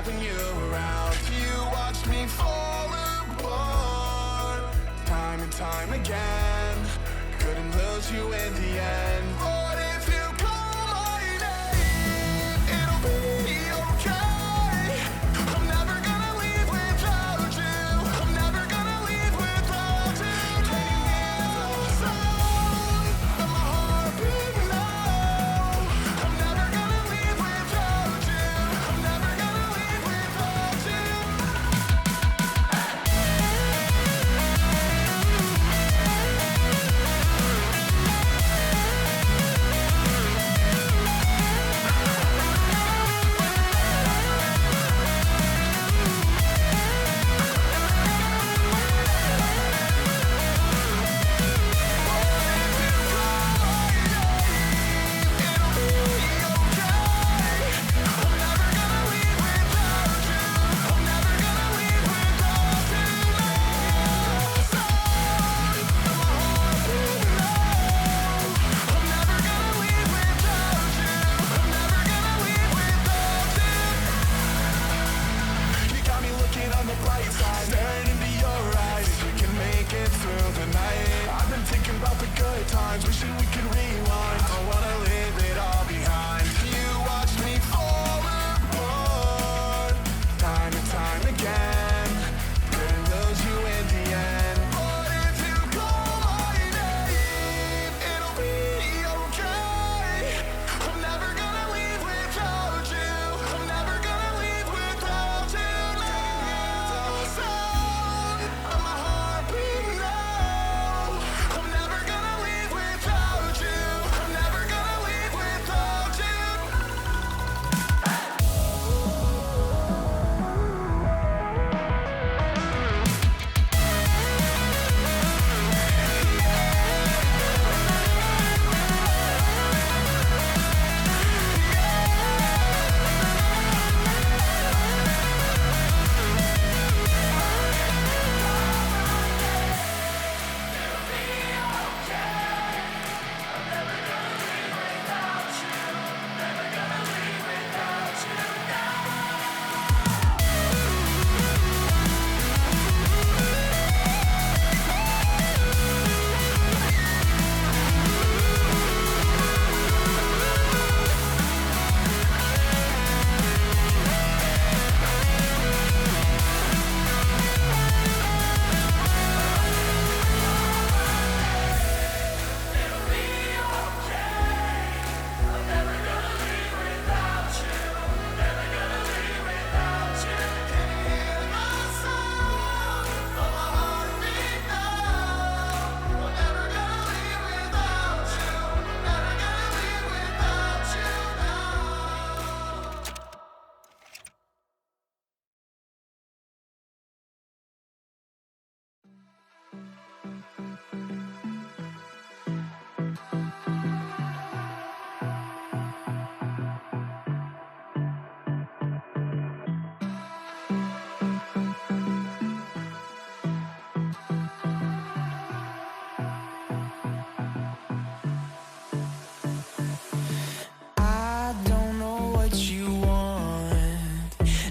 having you around. You watched me fall apart time and time again. Couldn't lose you in the end. But if you call my name, it'll be okay. I'm never gonna leave without you. I'm never gonna leave without you. Can you hear the sound of my heart beating now? I'm never gonna leave without you. I'm never gonna leave without you.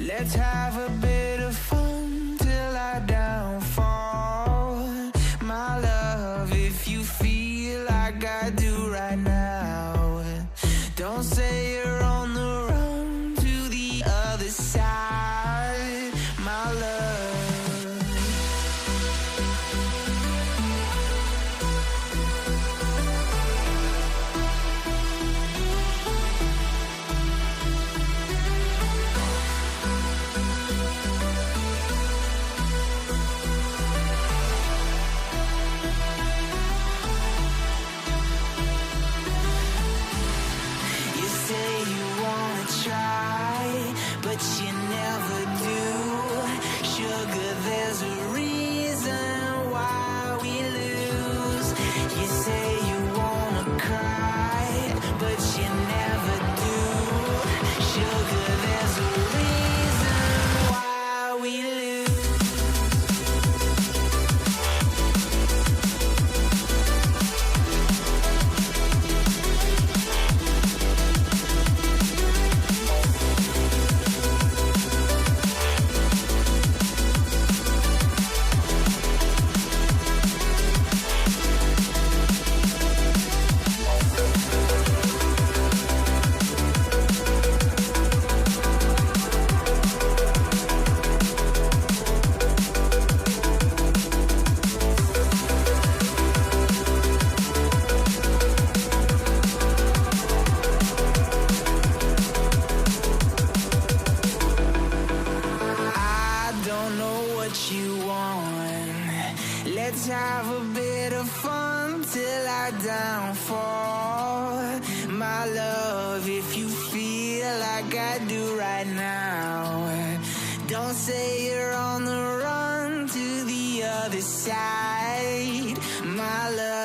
Let's have a bit of fun till I downfall. My love, if you feel like I do right now, don't say you're on the run to the other side, my love. Let's have a bit of fun till I downfall. My love, if you feel like I do right now, don't say you're on the run to the other side. My love,